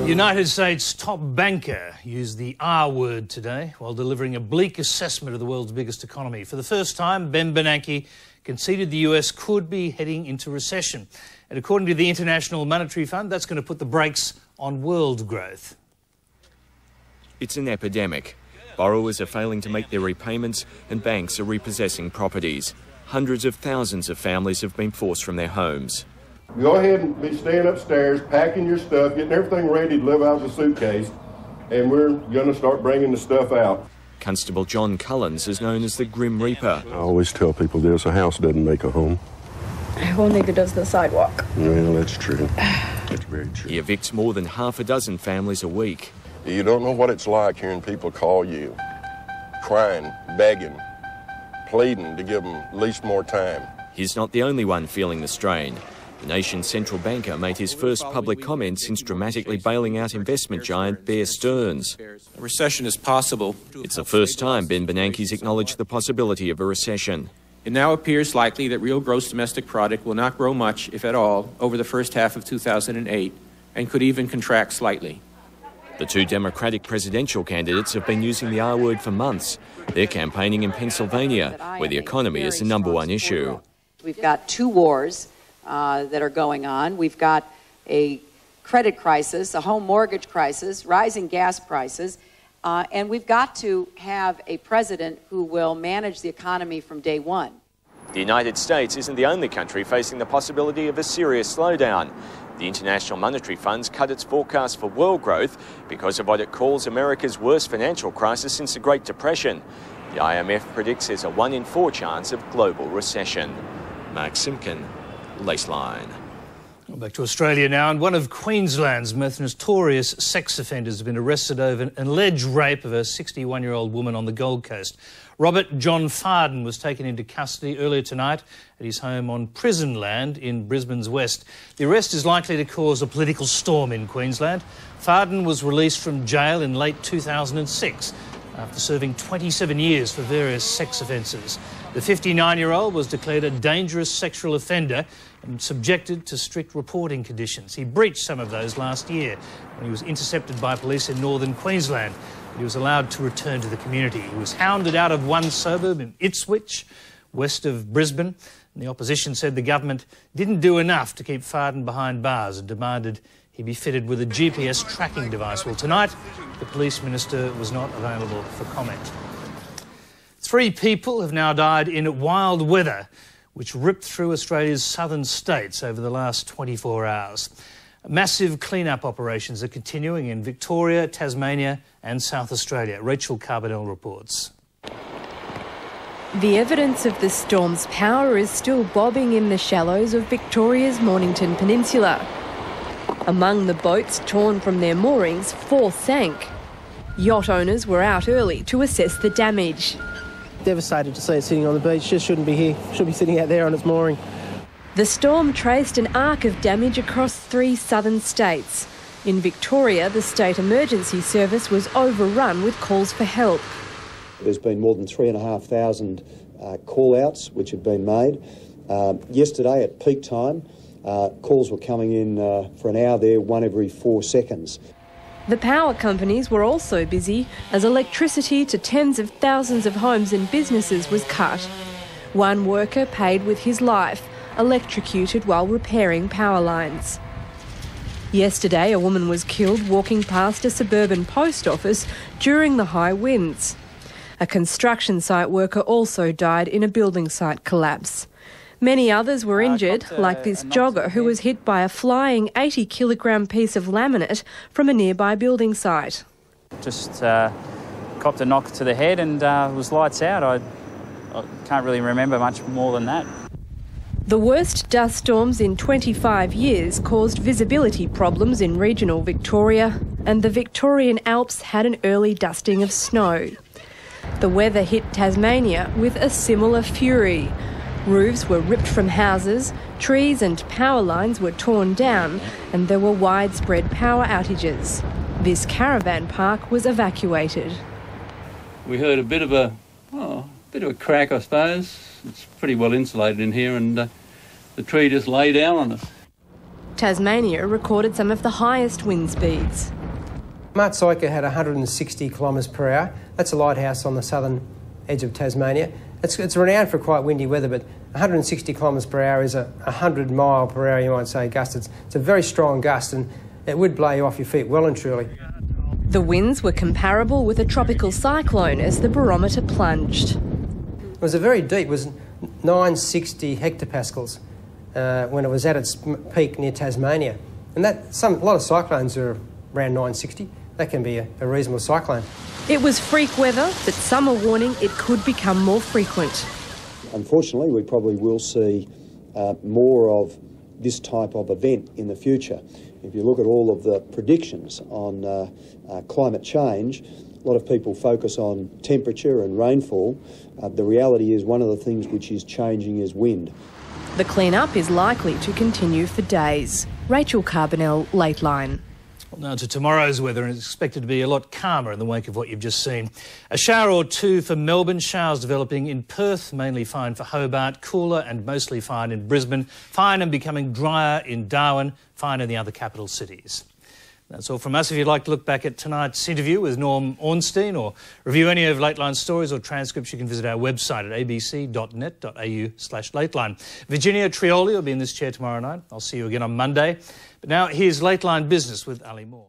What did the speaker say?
The United States top banker used the R word today while delivering a bleak assessment of the world's biggest economy. For the first time, Ben Bernanke conceded the US could be heading into recession. And according to the International Monetary Fund, that's going to put the brakes on world growth. It's an epidemic. Borrowers are failing to make their repayments and banks are repossessing properties. Hundreds of thousands of families have been forced from their homes. Go ahead and be staying upstairs, packing your stuff, getting everything ready to live out of the suitcase, and we're going to start bringing the stuff out. Constable John Cullens is known as the Grim Reaper. I always tell people this, a house doesn't make a home. Well, neither does the sidewalk. Well, that's true. That's very true. He evicts more than half a dozen families a week. You don't know what it's like hearing people call you, crying, begging, pleading to give them at least more time. He's not the only one feeling the strain. The nation's central banker made his first public comment since dramatically bailing out investment giant Bear Stearns. A recession is possible. It's the first time Ben Bernanke's acknowledged the possibility of a recession. It now appears likely that real gross domestic product will not grow much, if at all, over the first half of 2008, and could even contract slightly. The two Democratic presidential candidates have been using the R word for months. They're campaigning in Pennsylvania, where the economy is the #1 issue. We've got two wars that are going on. We've got a credit crisis, a home mortgage crisis, rising gas prices, and we've got to have a president who will manage the economy from day one. The United States isn't the only country facing the possibility of a serious slowdown. The International Monetary Fund's cut its forecast for world growth because of what it calls America's worst financial crisis since the Great Depression. The IMF predicts there's a 1 in 4 chance of global recession. Mark Simpkin, Lateline. Back to Australia now, and one of Queensland's most notorious sex offenders has been arrested over an alleged rape of a 61-year-old woman on the Gold Coast. Robert John Farden was taken into custody earlier tonight at his home on prison land in Brisbane's west. The arrest is likely to cause a political storm in Queensland. Farden was released from jail in late 2006 after serving 27 years for various sex offences. The 59-year-old was declared a dangerous sexual offender and subjected to strict reporting conditions. He breached some of those last year when he was intercepted by police in northern Queensland. He was allowed to return to the community. He was hounded out of one suburb in Ipswich, west of Brisbane. And the opposition said the government didn't do enough to keep Farden behind bars and demanded he be fitted with a GPS tracking device. Well, tonight, the police minister was not available for comment. 3 people have now died in wild weather, which ripped through Australia's southern states over the last 24 hours. Massive clean-up operations are continuing in Victoria, Tasmania and South Australia. Rachel Carbonell reports. The evidence of the storm's power is still bobbing in the shallows of Victoria's Mornington Peninsula. Among the boats torn from their moorings, 4 sank. Yacht owners were out early to assess the damage. Devastated to see it sitting on the beach, just shouldn't be here, should be sitting out there on its mooring. The storm traced an arc of damage across 3 southern states. In Victoria, the State Emergency Service was overrun with calls for help. There's been more than 3,500 call-outs which have been made. Yesterday at peak time, calls were coming in for an hour there, 1 every 4 seconds. The power companies were also busy as electricity to tens of thousands of homes and businesses was cut. One worker paid with his life, electrocuted while repairing power lines. Yesterday, a woman was killed walking past a suburban post office during the high winds. A construction site worker also died in a building site collapse. Many others were injured, like this jogger who was hit by a flying 80-kilogram piece of laminate from a nearby building site. Just copped a knock to the head and was lights out. I can't really remember much more than that. The worst dust storms in 25 years caused visibility problems in regional Victoria, and the Victorian Alps had an early dusting of snow. The weather hit Tasmania with a similar fury. Roofs were ripped from houses, trees and power lines were torn down, and there were widespread power outages. This caravan park was evacuated. We heard a bit of a crack, I suppose. It's pretty well insulated in here, and the tree just lay down on us. Tasmania recorded some of the highest wind speeds. Martsyka had 160 kilometres per hour. That's a lighthouse on the southern edge of Tasmania. It's renowned for quite windy weather, but 160 kilometres per hour is a 100 mile per hour, you might say, gust. It's a very strong gust, and it would blow you off your feet well and truly. The winds were comparable with a tropical cyclone as the barometer plunged. It was it was 960 hectopascals when it was at its peak near Tasmania. And a lot of cyclones are around 960. That can be a reasonable cyclone. It was freak weather, but some are warning it could become more frequent. Unfortunately, we probably will see more of this type of event in the future. If you look at all of the predictions on climate change, a lot of people focus on temperature and rainfall. The reality is one of the things which is changing is wind. The clean-up is likely to continue for days. Rachel Carbonell, Lateline. Now to tomorrow's weather, and it's expected to be a lot calmer in the wake of what you've just seen. A shower or two for Melbourne, showers developing in Perth, mainly fine for Hobart, cooler and mostly fine in Brisbane, fine and becoming drier in Darwin, fine in the other capital cities. That's all from us. If you'd like to look back at tonight's interview with Norm Ornstein or review any of Lateline's stories or transcripts, you can visit our website at abc.net.au/Lateline. Virginia Trioli will be in this chair tomorrow night. I'll see you again on Monday. But now here's Lateline Business with Ali Moore.